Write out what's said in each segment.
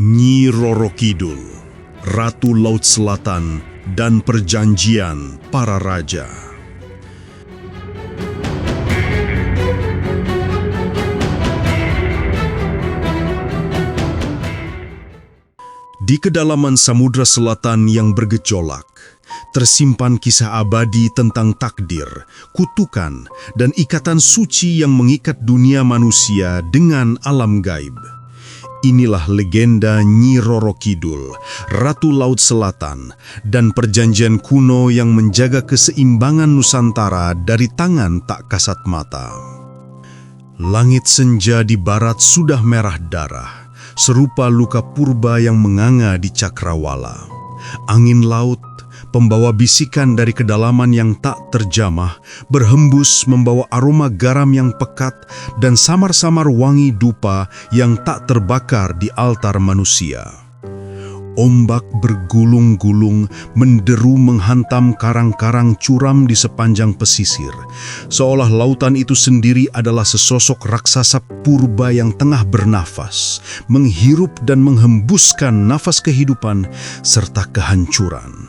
Nyi Roro Kidul, Ratu Laut Selatan dan Perjanjian Para Raja. Di kedalaman Samudra Selatan yang bergejolak, tersimpan kisah abadi tentang takdir, kutukan, dan ikatan suci yang mengikat dunia manusia dengan alam gaib. Inilah legenda Nyi Roro Kidul, Ratu Laut Selatan, dan perjanjian kuno yang menjaga keseimbangan Nusantara dari tangan tak kasat mata. Langit senja di barat sudah merah darah, serupa luka purba yang menganga di cakrawala. Angin laut, pembawa bisikan dari kedalaman yang tak terjamah, berhembus membawa aroma garam yang pekat dan samar-samar wangi dupa yang tak terbakar di altar manusia. Ombak bergulung-gulung menderu menghantam karang-karang curam di sepanjang pesisir, seolah lautan itu sendiri adalah sesosok raksasa purba yang tengah bernafas, menghirup dan menghembuskan nafas kehidupan serta kehancuran.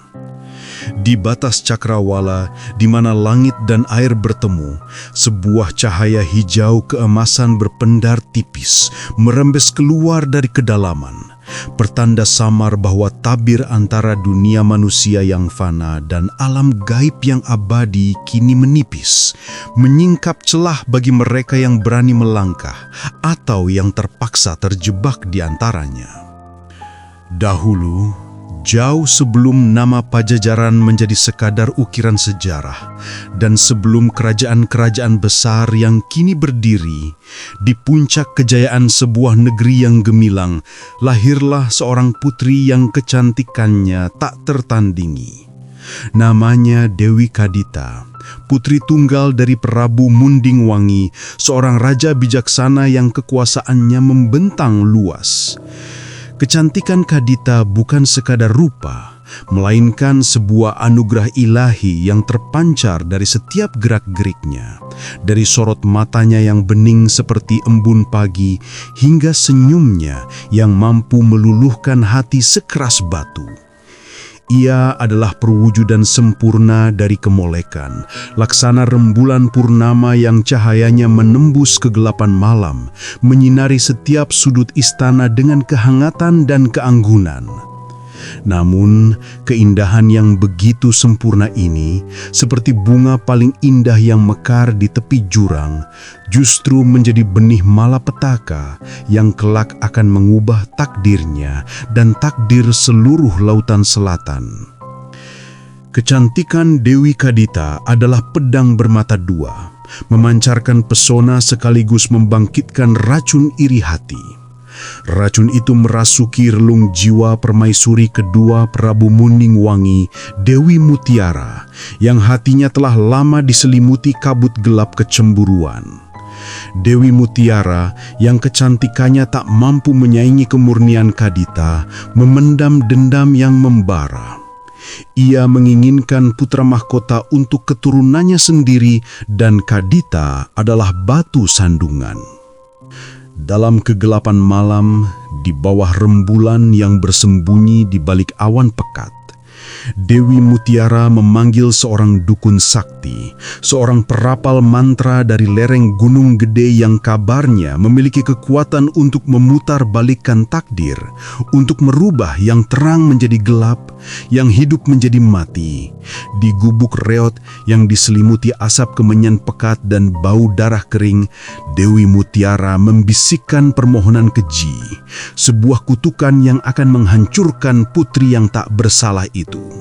Di batas cakrawala, di mana langit dan air bertemu, sebuah cahaya hijau keemasan berpendar tipis, merembes keluar dari kedalaman, pertanda samar bahwa tabir antara dunia manusia yang fana dan alam gaib yang abadi kini menipis, menyingkap celah bagi mereka yang berani melangkah atau yang terpaksa terjebak di antaranya. Dahulu, jauh sebelum nama Pajajaran menjadi sekadar ukiran sejarah, dan sebelum kerajaan-kerajaan besar yang kini berdiri, di puncak kejayaan sebuah negeri yang gemilang, lahirlah seorang putri yang kecantikannya tak tertandingi. Namanya Dewi Kadita, putri tunggal dari Prabu Munding Wangi, seorang raja bijaksana yang kekuasaannya membentang luas. Kecantikan Kadita bukan sekadar rupa, melainkan sebuah anugerah ilahi yang terpancar dari setiap gerak-geriknya, dari sorot matanya yang bening seperti embun pagi, hingga senyumnya yang mampu meluluhkan hati sekeras batu. Ia adalah perwujudan sempurna dari kemolekan, laksana rembulan purnama yang cahayanya menembus kegelapan malam, menyinari setiap sudut istana dengan kehangatan dan keanggunan. Namun, keindahan yang begitu sempurna ini, seperti bunga paling indah yang mekar di tepi jurang, justru menjadi benih malapetaka yang kelak akan mengubah takdirnya dan takdir seluruh lautan selatan. Kecantikan Dewi Kadita adalah pedang bermata dua, memancarkan pesona sekaligus membangkitkan racun iri hati. Racun itu merasuki relung jiwa permaisuri kedua Prabu Munding Wangi, Dewi Mutiara, yang hatinya telah lama diselimuti kabut gelap kecemburuan. Dewi Mutiara yang kecantikannya tak mampu menyaingi kemurnian Kadita, memendam dendam yang membara. Ia menginginkan putra mahkota untuk keturunannya sendiri, dan Kadita adalah batu sandungan. Dalam kegelapan malam, di bawah rembulan yang bersembunyi di balik awan pekat, Dewi Mutiara memanggil seorang dukun sakti, seorang perapal mantra dari lereng gunung gede yang kabarnya memiliki kekuatan untuk memutar balikkan takdir, untuk merubah yang terang menjadi gelap, yang hidup menjadi mati. Di gubuk reot yang diselimuti asap kemenyan pekat dan bau darah kering, Dewi Mutiara membisikkan permohonan keji, sebuah kutukan yang akan menghancurkan putri yang tak bersalah itu.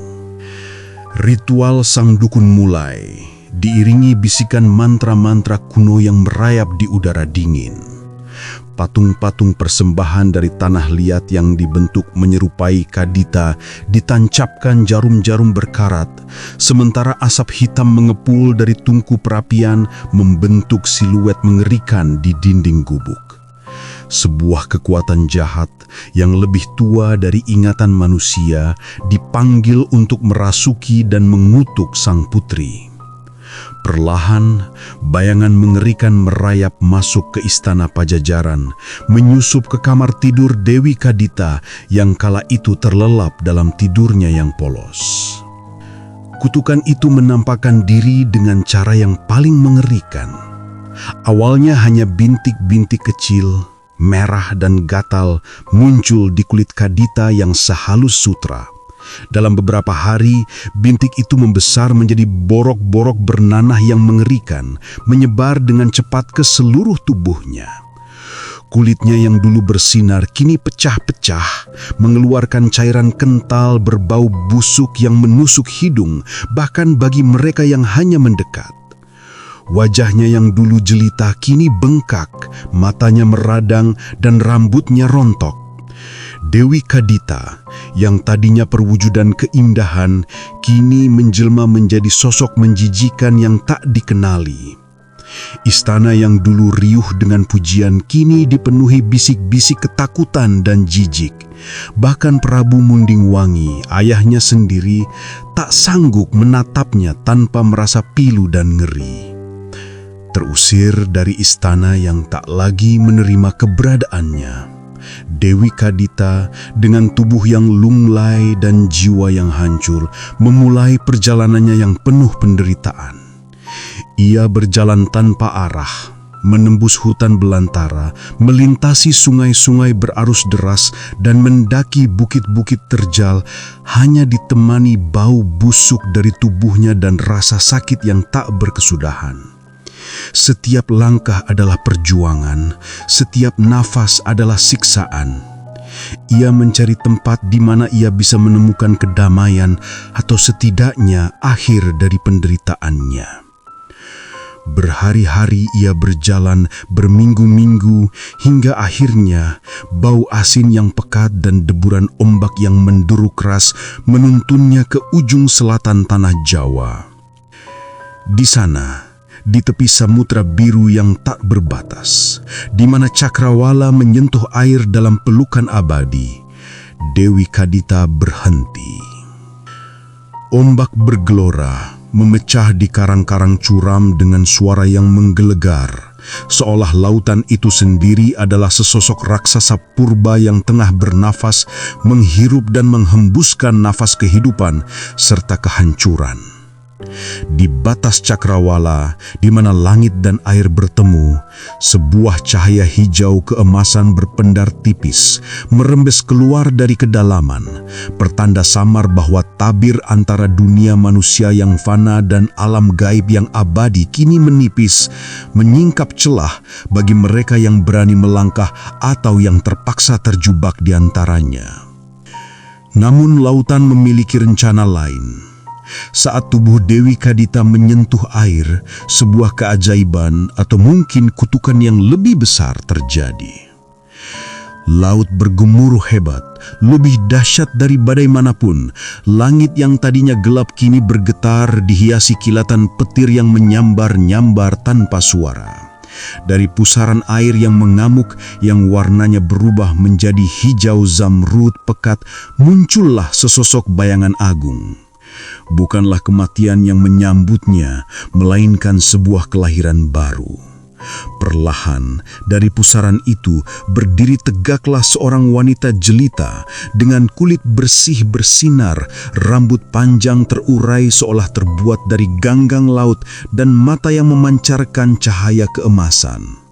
Ritual sang dukun mulai, diiringi bisikan mantra-mantra kuno yang merayap di udara dingin. Patung-patung persembahan dari tanah liat yang dibentuk menyerupai Kadita ditancapkan jarum-jarum berkarat, sementara asap hitam mengepul dari tungku perapian membentuk siluet mengerikan di dinding gubuk. Sebuah kekuatan jahat yang lebih tua dari ingatan manusia dipanggil untuk merasuki dan mengutuk sang putri. Perlahan, bayangan mengerikan merayap masuk ke istana Pajajaran, menyusup ke kamar tidur Dewi Kadita yang kala itu terlelap dalam tidurnya yang polos. Kutukan itu menampakkan diri dengan cara yang paling mengerikan. Awalnya hanya bintik-bintik kecil, merah dan gatal muncul di kulit Kadita yang sehalus sutra. Dalam beberapa hari, bintik itu membesar menjadi borok-borok bernanah yang mengerikan, menyebar dengan cepat ke seluruh tubuhnya. Kulitnya yang dulu bersinar kini pecah-pecah, mengeluarkan cairan kental berbau busuk yang menusuk hidung, bahkan bagi mereka yang hanya mendekat. Wajahnya yang dulu jelita kini bengkak, matanya meradang dan rambutnya rontok. Dewi Kadita, yang tadinya perwujudan keindahan, kini menjelma menjadi sosok menjijikan yang tak dikenali. Istana yang dulu riuh dengan pujian kini dipenuhi bisik-bisik ketakutan dan jijik. Bahkan Prabu Mundingwangi, ayahnya sendiri, tak sanggup menatapnya tanpa merasa pilu dan ngeri. Terusir dari istana yang tak lagi menerima keberadaannya, Dewi Kadita dengan tubuh yang lunglai dan jiwa yang hancur memulai perjalanannya yang penuh penderitaan. Ia berjalan tanpa arah, menembus hutan belantara, melintasi sungai-sungai berarus deras dan mendaki bukit-bukit terjal, hanya ditemani bau busuk dari tubuhnya dan rasa sakit yang tak berkesudahan. Setiap langkah adalah perjuangan, setiap nafas adalah siksaan. Ia mencari tempat di mana ia bisa menemukan kedamaian atau setidaknya akhir dari penderitaannya. Berhari-hari ia berjalan, berminggu-minggu, hingga akhirnya bau asin yang pekat dan deburan ombak yang menduru keras menuntunnya ke ujung selatan tanah Jawa. Di sana, di tepi samudra biru yang tak berbatas, di mana cakrawala menyentuh air dalam pelukan abadi, Dewi Kadita berhenti. Ombak bergelora, memecah di karang-karang curam dengan suara yang menggelegar, seolah lautan itu sendiri adalah sesosok raksasa purba yang tengah bernafas, menghirup dan menghembuskan nafas kehidupan serta kehancuran. Di batas cakrawala, di mana langit dan air bertemu, sebuah cahaya hijau keemasan berpendar tipis, merembes keluar dari kedalaman, pertanda samar bahwa tabir antara dunia manusia yang fana dan alam gaib yang abadi kini menipis, menyingkap celah bagi mereka yang berani melangkah atau yang terpaksa terjebak di antaranya. Namun lautan memiliki rencana lain. Saat tubuh Dewi Kadita menyentuh air, sebuah keajaiban atau mungkin kutukan yang lebih besar terjadi. Laut bergemuruh hebat, lebih dahsyat dari badai manapun. Langit yang tadinya gelap kini bergetar, dihiasi kilatan petir yang menyambar-nyambar tanpa suara. Dari pusaran air yang mengamuk, yang warnanya berubah menjadi hijau zamrud pekat, muncullah sesosok bayangan agung. Bukanlah kematian yang menyambutnya, melainkan sebuah kelahiran baru. Perlahan, dari pusaran itu berdiri tegaklah seorang wanita jelita dengan kulit bersih bersinar, rambut panjang terurai seolah terbuat dari ganggang laut dan mata yang memancarkan cahaya keemasan.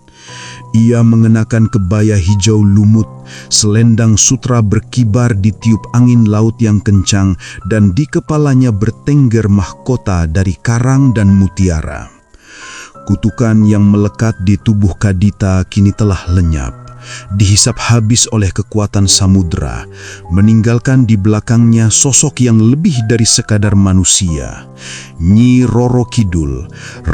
Ia mengenakan kebaya hijau lumut, selendang sutra berkibar ditiup angin laut yang kencang, dan di kepalanya bertengger mahkota dari karang dan mutiara. Kutukan yang melekat di tubuh Kadita kini telah lenyap, dihisap habis oleh kekuatan samudra, meninggalkan di belakangnya sosok yang lebih dari sekadar manusia. Nyi Roro Kidul,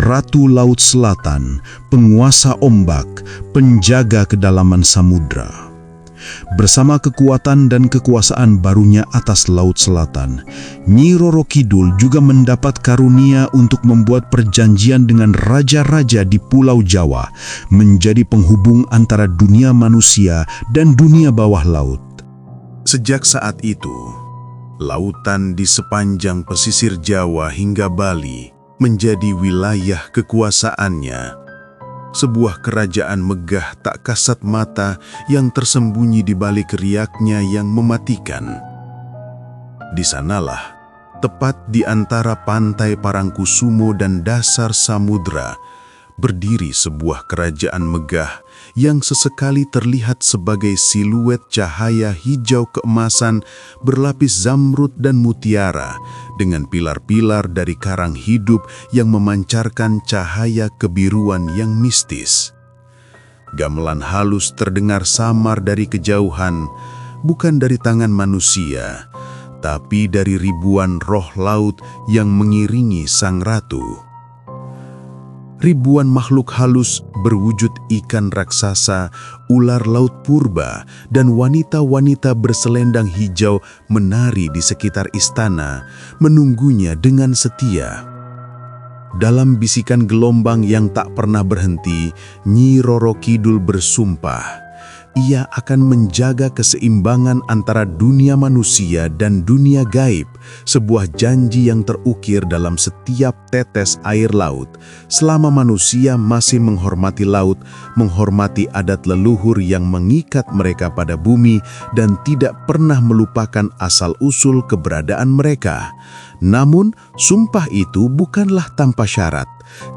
Ratu Laut Selatan, penguasa ombak, penjaga kedalaman samudra. Bersama kekuatan dan kekuasaan barunya atas Laut Selatan, Nyi Roro Kidul juga mendapat karunia untuk membuat perjanjian dengan raja-raja di Pulau Jawa, menjadi penghubung antara dunia manusia dan dunia bawah laut. Sejak saat itu, lautan di sepanjang pesisir Jawa hingga Bali menjadi wilayah kekuasaannya. Sebuah kerajaan megah tak kasat mata yang tersembunyi di balik riaknya yang mematikan. Di sanalah, tepat di antara pantai Parangkusumo dan dasar samudra, berdiri sebuah kerajaan megah yang sesekali terlihat sebagai siluet cahaya hijau keemasan berlapis zamrud dan mutiara dengan pilar-pilar dari karang hidup yang memancarkan cahaya kebiruan yang mistis. Gamelan halus terdengar samar dari kejauhan, bukan dari tangan manusia, tapi dari ribuan roh laut yang mengiringi sang ratu. Ribuan makhluk halus berwujud ikan raksasa, ular laut purba, dan wanita-wanita berselendang hijau menari di sekitar istana, menunggunya dengan setia. Dalam bisikan gelombang yang tak pernah berhenti, Nyi Roro Kidul bersumpah, ia akan menjaga keseimbangan antara dunia manusia dan dunia gaib, sebuah janji yang terukir dalam setiap tetes air laut. Selama manusia masih menghormati laut, menghormati adat leluhur yang mengikat mereka pada bumi, dan tidak pernah melupakan asal-usul keberadaan mereka. Namun, sumpah itu bukanlah tanpa syarat.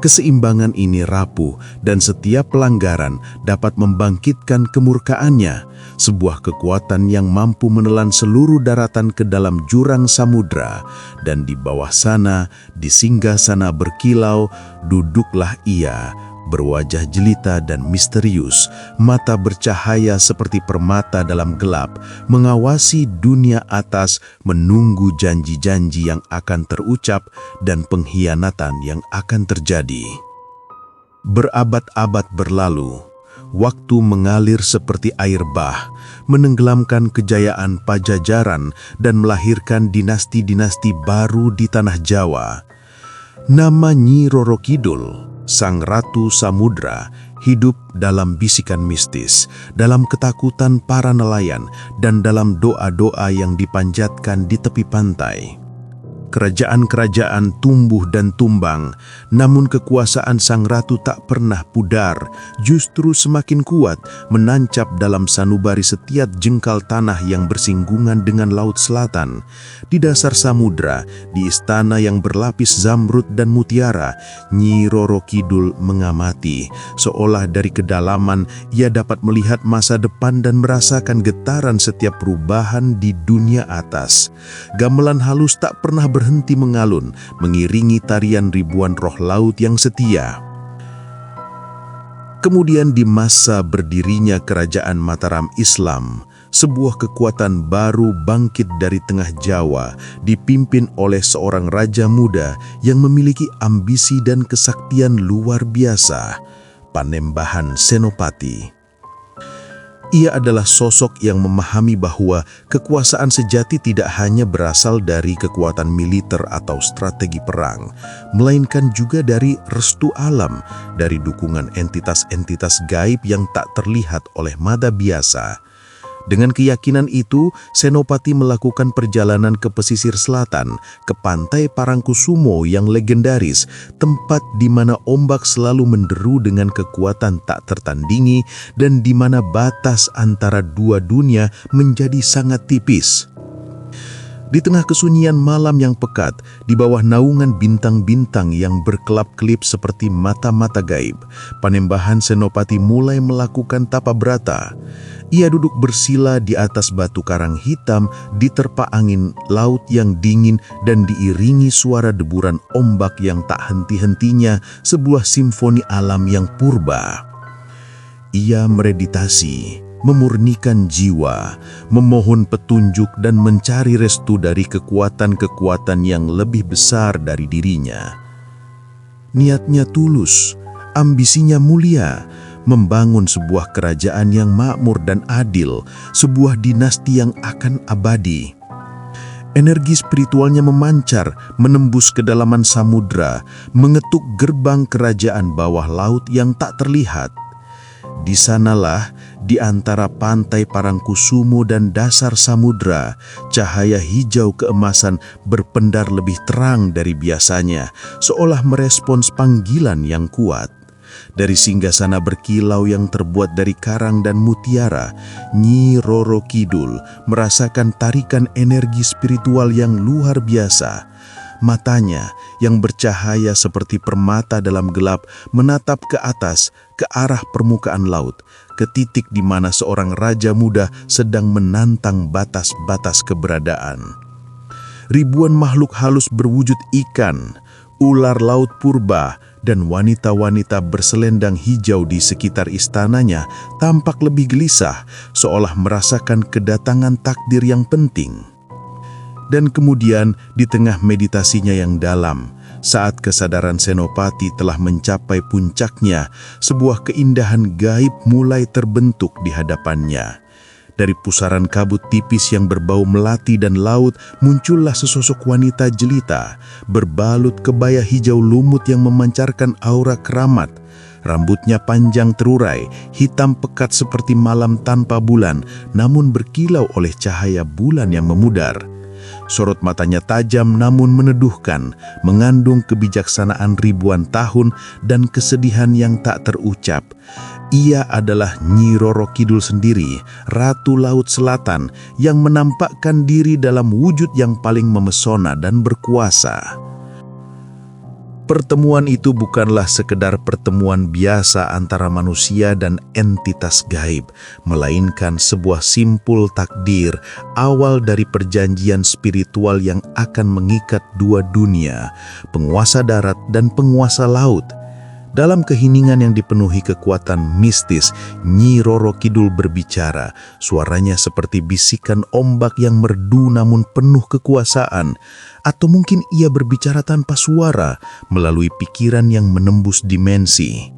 Keseimbangan ini rapuh dan setiap pelanggaran dapat membangkitkan kemurkaannya, sebuah kekuatan yang mampu menelan seluruh daratan ke dalam jurang samudra. Dan di bawah sana, di singgasana berkilau, duduklah ia, berwajah jelita dan misterius, mata bercahaya seperti permata dalam gelap, mengawasi dunia atas, menunggu janji-janji yang akan terucap dan pengkhianatan yang akan terjadi. Berabad-abad berlalu, waktu mengalir seperti air bah, menenggelamkan kejayaan Pajajaran dan melahirkan dinasti-dinasti baru di tanah Jawa. Nama Nyi Roro Kidul, Sang Ratu Samudra, hidup dalam bisikan mistis, dalam ketakutan para nelayan, dan dalam doa-doa yang dipanjatkan di tepi pantai. Kerajaan-kerajaan tumbuh dan tumbang, namun kekuasaan sang ratu tak pernah pudar, justru semakin kuat, menancap dalam sanubari setiap jengkal tanah yang bersinggungan dengan laut selatan. Di dasar samudra, di istana yang berlapis zamrud dan mutiara, Nyi Roro Kidul mengamati, seolah dari kedalaman ia dapat melihat masa depan dan merasakan getaran setiap perubahan di dunia atas. Gamelan halus tak pernah berhenti mengalun, mengiringi tarian ribuan roh laut yang setia. Kemudian di masa berdirinya Kerajaan Mataram Islam, sebuah kekuatan baru bangkit dari tengah Jawa, dipimpin oleh seorang raja muda yang memiliki ambisi dan kesaktian luar biasa, Panembahan Senopati. Ia adalah sosok yang memahami bahwa kekuasaan sejati tidak hanya berasal dari kekuatan militer atau strategi perang, melainkan juga dari restu alam, dari dukungan entitas-entitas gaib yang tak terlihat oleh mata biasa. Dengan keyakinan itu, Senopati melakukan perjalanan ke pesisir selatan, ke pantai Parangkusumo yang legendaris, tempat di mana ombak selalu menderu dengan kekuatan tak tertandingi dan di mana batas antara dua dunia menjadi sangat tipis. Di tengah kesunyian malam yang pekat, di bawah naungan bintang-bintang yang berkelap-kelip seperti mata-mata gaib, Panembahan Senopati mulai melakukan tapa brata. Ia duduk bersila di atas batu karang hitam, diterpa angin laut yang dingin dan diiringi suara deburan ombak yang tak henti-hentinya, sebuah simfoni alam yang purba. Ia meditasi, memurnikan jiwa, memohon petunjuk dan mencari restu dari kekuatan-kekuatan yang lebih besar dari dirinya. Niatnya tulus, ambisinya mulia, membangun sebuah kerajaan yang makmur dan adil, sebuah dinasti yang akan abadi. Energi spiritualnya memancar, menembus kedalaman samudra, mengetuk gerbang kerajaan bawah laut yang tak terlihat. Di sanalah, di antara pantai Parangkusumo dan dasar samudra, cahaya hijau keemasan berpendar lebih terang dari biasanya, seolah merespons panggilan yang kuat. Dari singgasana berkilau yang terbuat dari karang dan mutiara, Nyi Roro Kidul merasakan tarikan energi spiritual yang luar biasa. Matanya yang bercahaya seperti permata dalam gelap menatap ke atas, ke arah permukaan laut, ke titik di mana seorang raja muda sedang menantang batas-batas keberadaan. Ribuan makhluk halus berwujud ikan, ular laut purba, dan wanita-wanita berselendang hijau di sekitar istananya tampak lebih gelisah, seolah merasakan kedatangan takdir yang penting. Dan kemudian di tengah meditasinya yang dalam, saat kesadaran Senopati telah mencapai puncaknya, sebuah keindahan gaib mulai terbentuk di hadapannya. Dari pusaran kabut tipis yang berbau melati dan laut, muncullah sesosok wanita jelita, berbalut kebaya hijau lumut yang memancarkan aura keramat. Rambutnya panjang terurai, hitam pekat seperti malam tanpa bulan, namun berkilau oleh cahaya bulan yang memudar. Sorot matanya tajam namun meneduhkan, mengandung kebijaksanaan ribuan tahun dan kesedihan yang tak terucap. Ia adalah Nyi Roro Kidul sendiri, Ratu Laut Selatan, yang menampakkan diri dalam wujud yang paling memesona dan berkuasa. Pertemuan itu bukanlah sekedar pertemuan biasa antara manusia dan entitas gaib, melainkan sebuah simpul takdir, awal dari perjanjian spiritual yang akan mengikat dua dunia, penguasa darat dan penguasa laut. Dalam keheningan yang dipenuhi kekuatan mistis, Nyi Roro Kidul berbicara. Suaranya seperti bisikan ombak yang merdu namun penuh kekuasaan. Atau mungkin ia berbicara tanpa suara, melalui pikiran yang menembus dimensi.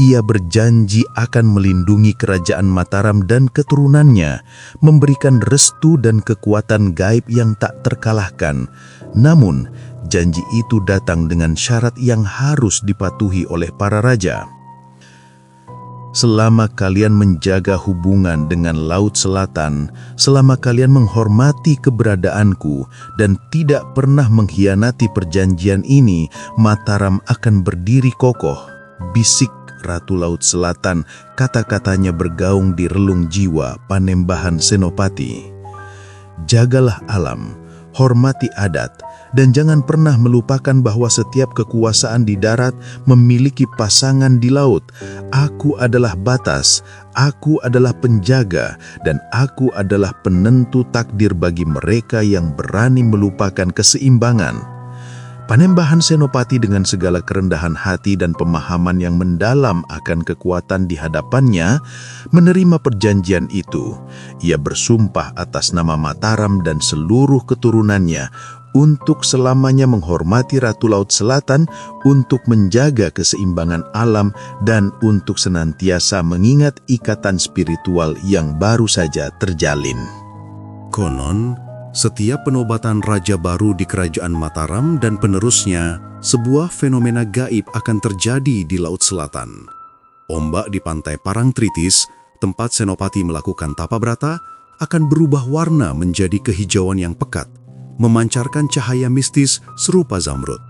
Ia berjanji akan melindungi kerajaan Mataram dan keturunannya, memberikan restu dan kekuatan gaib yang tak terkalahkan. Namun, janji itu datang dengan syarat yang harus dipatuhi oleh para raja. Selama kalian menjaga hubungan dengan Laut Selatan, selama kalian menghormati keberadaanku dan tidak pernah mengkhianati perjanjian ini, Mataram akan berdiri kokoh, bisik Ratu Laut Selatan, kata-katanya bergaung di relung jiwa Panembahan Senopati. Jagalah alam, hormati adat, dan jangan pernah melupakan bahwa setiap kekuasaan di darat memiliki pasangan di laut. Aku adalah batas, aku adalah penjaga, dan aku adalah penentu takdir bagi mereka yang berani melupakan keseimbangan. Panembahan Senopati dengan segala kerendahan hati dan pemahaman yang mendalam akan kekuatan di hadapannya, menerima perjanjian itu. Ia bersumpah atas nama Mataram dan seluruh keturunannya untuk selamanya menghormati Ratu Laut Selatan, untuk menjaga keseimbangan alam, dan untuk senantiasa mengingat ikatan spiritual yang baru saja terjalin. Konon, setiap penobatan raja baru di kerajaan Mataram dan penerusnya, sebuah fenomena gaib akan terjadi di Laut Selatan. Ombak di pantai Parangtritis, tempat Senopati melakukan tapa brata, akan berubah warna menjadi kehijauan yang pekat, memancarkan cahaya mistis serupa zamrud.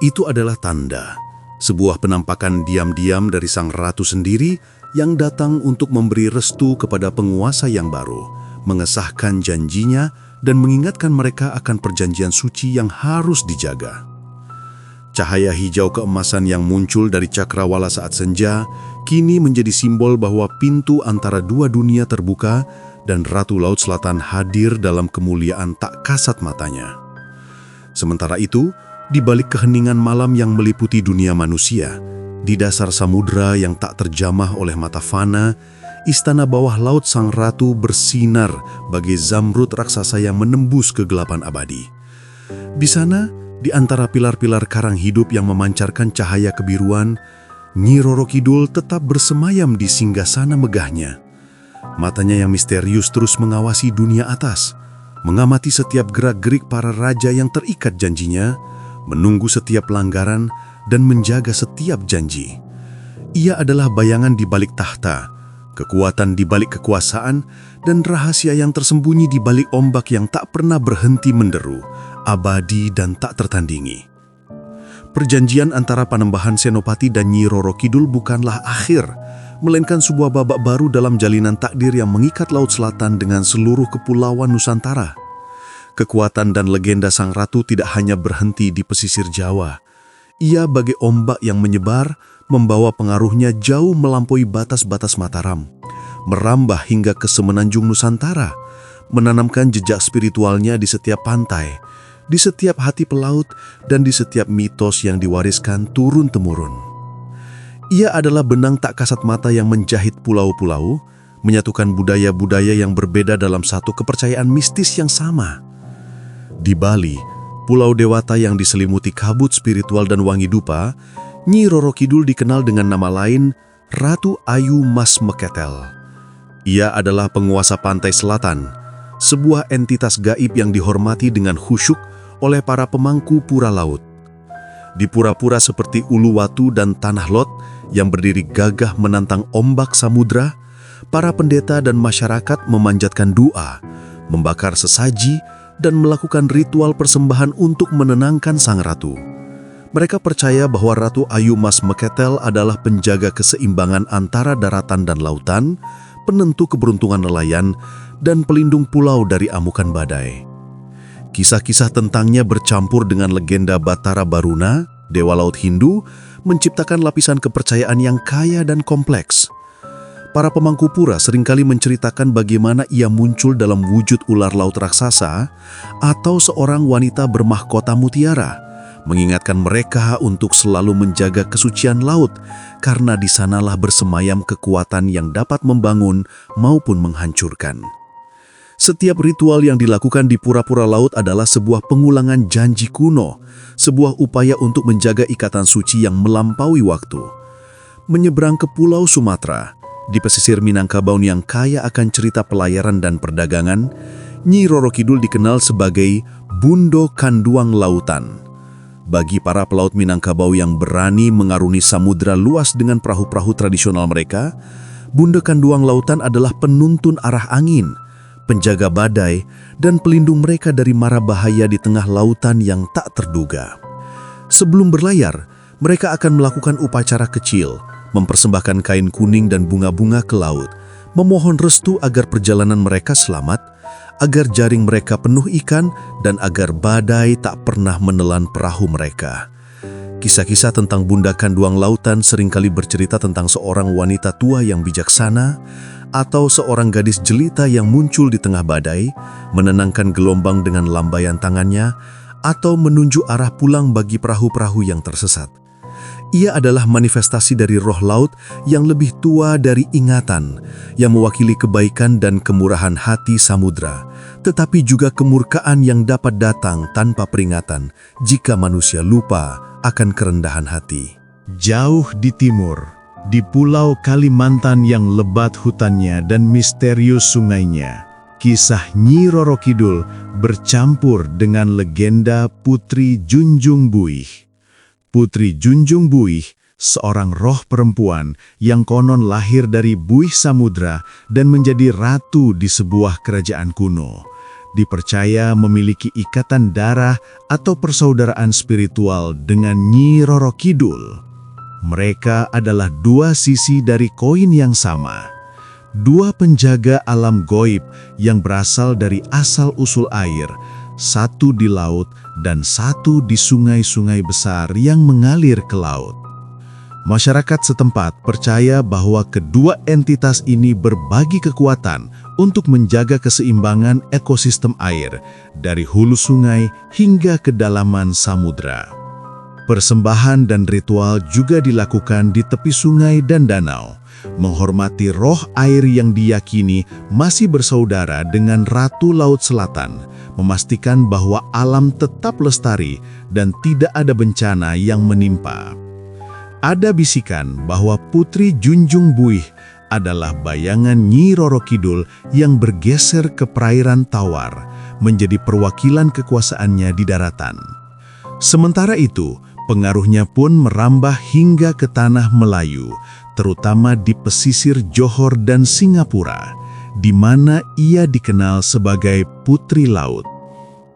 Itu adalah tanda, sebuah penampakan diam-diam dari sang ratu sendiri yang datang untuk memberi restu kepada penguasa yang baru, mengesahkan janjinya dan mengingatkan mereka akan perjanjian suci yang harus dijaga. Cahaya hijau keemasan yang muncul dari cakrawala saat senja kini menjadi simbol bahwa pintu antara dua dunia terbuka dan Ratu Laut Selatan hadir dalam kemuliaan tak kasat matanya. Sementara itu, di balik keheningan malam yang meliputi dunia manusia, di dasar samudra yang tak terjamah oleh mata fana, istana bawah laut sang ratu bersinar bagai zamrud raksasa yang menembus kegelapan abadi. Di sana, di antara pilar-pilar karang hidup yang memancarkan cahaya kebiruan, Nyi Roro Kidul tetap bersemayam di singgasana megahnya. Matanya yang misterius terus mengawasi dunia atas, mengamati setiap gerak-gerik para raja yang terikat janjinya, menunggu setiap pelanggaran, dan menjaga setiap janji. Ia adalah bayangan di balik tahta, kekuatan di balik kekuasaan, dan rahasia yang tersembunyi di balik ombak yang tak pernah berhenti menderu, abadi dan tak tertandingi. Perjanjian antara Panembahan Senopati dan Nyi Roro Kidul bukanlah akhir, melainkan sebuah babak baru dalam jalinan takdir yang mengikat Laut Selatan dengan seluruh kepulauan Nusantara. Kekuatan dan legenda Sang Ratu tidak hanya berhenti di pesisir Jawa. Ia bagai ombak yang menyebar, membawa pengaruhnya jauh melampaui batas-batas Mataram, merambah hingga ke semenanjung Nusantara, menanamkan jejak spiritualnya di setiap pantai, di setiap hati pelaut, dan di setiap mitos yang diwariskan turun-temurun. Ia adalah benang tak kasat mata yang menjahit pulau-pulau, menyatukan budaya-budaya yang berbeda dalam satu kepercayaan mistis yang sama. Di Bali, Pulau Dewata yang diselimuti kabut spiritual dan wangi dupa, Nyi Roro Kidul dikenal dengan nama lain Ratu Ayu Mas Meketel. Ia adalah penguasa pantai selatan, sebuah entitas gaib yang dihormati dengan khusyuk oleh para pemangku pura laut. Di pura-pura seperti Uluwatu dan Tanah Lot yang berdiri gagah menantang ombak samudra, para pendeta dan masyarakat memanjatkan doa, membakar sesaji, dan melakukan ritual persembahan untuk menenangkan Sang Ratu. Mereka percaya bahwa Ratu Ayu Mas Meketel adalah penjaga keseimbangan antara daratan dan lautan, penentu keberuntungan nelayan, dan pelindung pulau dari amukan badai. Kisah-kisah tentangnya bercampur dengan legenda Batara Baruna, dewa laut Hindu, menciptakan lapisan kepercayaan yang kaya dan kompleks. Para pemangku pura seringkali menceritakan bagaimana ia muncul dalam wujud ular laut raksasa atau seorang wanita bermahkota mutiara, mengingatkan mereka untuk selalu menjaga kesucian laut karena di sanalah bersemayam kekuatan yang dapat membangun maupun menghancurkan. Setiap ritual yang dilakukan di pura-pura laut adalah sebuah pengulangan janji kuno, sebuah upaya untuk menjaga ikatan suci yang melampaui waktu. Menyeberang ke Pulau Sumatera, di pesisir Minangkabau yang kaya akan cerita pelayaran dan perdagangan, Nyi Roro Kidul dikenal sebagai Bundo Kanduang Lautan. Bagi para pelaut Minangkabau yang berani mengarungi samudra luas dengan perahu-perahu tradisional mereka, Bundo Kanduang Lautan adalah penuntun arah angin, penjaga badai, dan pelindung mereka dari mara bahaya di tengah lautan yang tak terduga. Sebelum berlayar, mereka akan melakukan upacara kecil, mempersembahkan kain kuning dan bunga-bunga ke laut, memohon restu agar perjalanan mereka selamat, agar jaring mereka penuh ikan, dan agar badai tak pernah menelan perahu mereka. Kisah-kisah tentang Bunda Kanduang Lautan seringkali bercerita tentang seorang wanita tua yang bijaksana, atau seorang gadis jelita yang muncul di tengah badai, menenangkan gelombang dengan lambaian tangannya, atau menunjuk arah pulang bagi perahu-perahu yang tersesat. Ia adalah manifestasi dari roh laut yang lebih tua dari ingatan, yang mewakili kebaikan dan kemurahan hati samudra, tetapi juga kemurkaan yang dapat datang tanpa peringatan jika manusia lupa akan kerendahan hati. Jauh di timur, di Pulau Kalimantan yang lebat hutannya dan misterius sungainya, kisah Nyi Roro Kidul bercampur dengan legenda Putri Junjung Buih. Putri Junjung Buih, seorang roh perempuan yang konon lahir dari buih samudra dan menjadi ratu di sebuah kerajaan kuno. Dipercaya memiliki ikatan darah atau persaudaraan spiritual dengan Nyi Roro Kidul. Mereka adalah dua sisi dari koin yang sama. Dua penjaga alam goib yang berasal dari asal-usul air, satu di laut dan satu di sungai-sungai besar yang mengalir ke laut. Masyarakat setempat percaya bahwa kedua entitas ini berbagi kekuatan untuk menjaga keseimbangan ekosistem air dari hulu sungai hingga kedalaman samudra. Persembahan dan ritual juga dilakukan di tepi sungai dan danau, menghormati roh air yang diyakini masih bersaudara dengan Ratu Laut Selatan, memastikan bahwa alam tetap lestari dan tidak ada bencana yang menimpa. Ada bisikan bahwa Putri Junjung Buih adalah bayangan Nyi Roro Kidul yang bergeser ke perairan tawar, menjadi perwakilan kekuasaannya di daratan. Sementara itu, pengaruhnya pun merambah hingga ke tanah Melayu, terutama di pesisir Johor dan Singapura, di mana ia dikenal sebagai Putri Laut.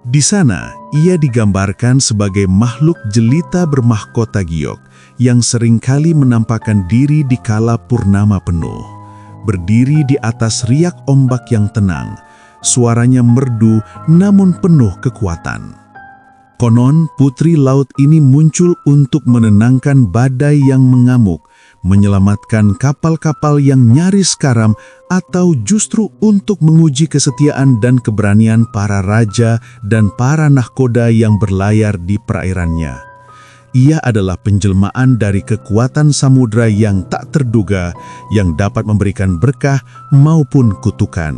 Di sana, ia digambarkan sebagai makhluk jelita bermahkota giok yang seringkali menampakkan diri di kala purnama penuh. Berdiri di atas riak ombak yang tenang, suaranya merdu namun penuh kekuatan. Konon, Putri Laut ini muncul untuk menenangkan badai yang mengamuk, menyelamatkan kapal-kapal yang nyaris karam, atau justru untuk menguji kesetiaan dan keberanian para raja dan para nahkoda yang berlayar di perairannya. Ia adalah penjelmaan dari kekuatan samudra yang tak terduga, yang dapat memberikan berkah maupun kutukan.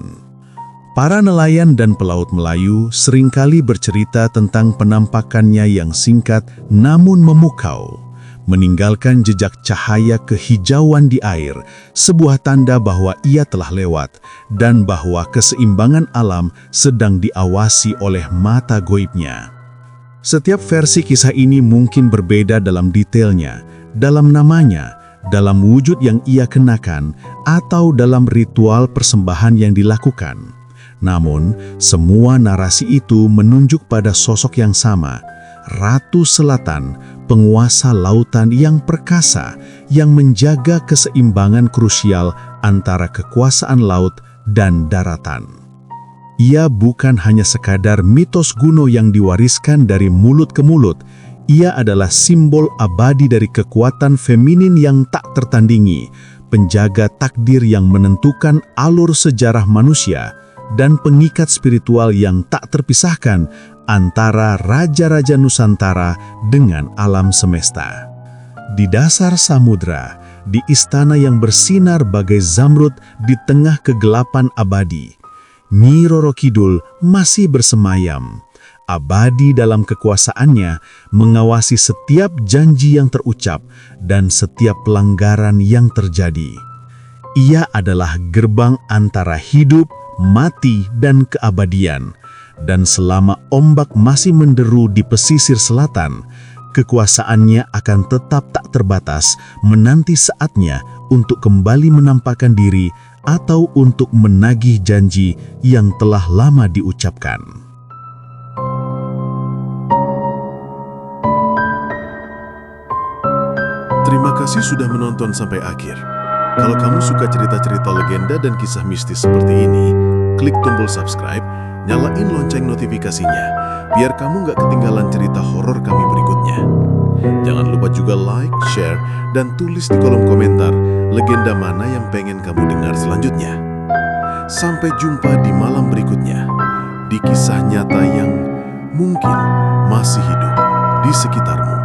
Para nelayan dan pelaut Melayu seringkali bercerita tentang penampakannya yang singkat namun memukau, meninggalkan jejak cahaya kehijauan di air, sebuah tanda bahwa ia telah lewat dan bahwa keseimbangan alam sedang diawasi oleh mata goibnya. Setiap versi kisah ini mungkin berbeda dalam detailnya, dalam namanya, dalam wujud yang ia kenakan, atau dalam ritual persembahan yang dilakukan. Namun, semua narasi itu menunjuk pada sosok yang sama, Ratu Selatan, penguasa lautan yang perkasa, yang menjaga keseimbangan krusial antara kekuasaan laut dan daratan. Ia bukan hanya sekadar mitos kuno yang diwariskan dari mulut ke mulut, ia adalah simbol abadi dari kekuatan feminin yang tak tertandingi, penjaga takdir yang menentukan alur sejarah manusia, dan pengikat spiritual yang tak terpisahkan antara raja-raja Nusantara dengan alam semesta. Di dasar samudra, di istana yang bersinar bagai zamrud di tengah kegelapan abadi, Nyi Roro Kidul masih bersemayam, abadi dalam kekuasaannya, mengawasi setiap janji yang terucap dan setiap pelanggaran yang terjadi. Ia adalah gerbang antara hidup, mati, dan keabadian. Dan selama ombak masih menderu di pesisir selatan, kekuasaannya akan tetap tak terbatas, menanti saatnya untuk kembali menampakkan diri atau untuk menagih janji yang telah lama diucapkan. Terima kasih sudah menonton sampai akhir. Kalau kamu suka cerita-cerita legenda dan kisah mistis seperti ini, klik tombol subscribe, nyalain lonceng notifikasinya, biar kamu nggak ketinggalan cerita horor kami berikutnya. Jangan lupa juga like, share, dan tulis di kolom komentar legenda mana yang pengen kamu dengar selanjutnya. Sampai jumpa di malam berikutnya, di kisah nyata yang mungkin masih hidup di sekitarmu.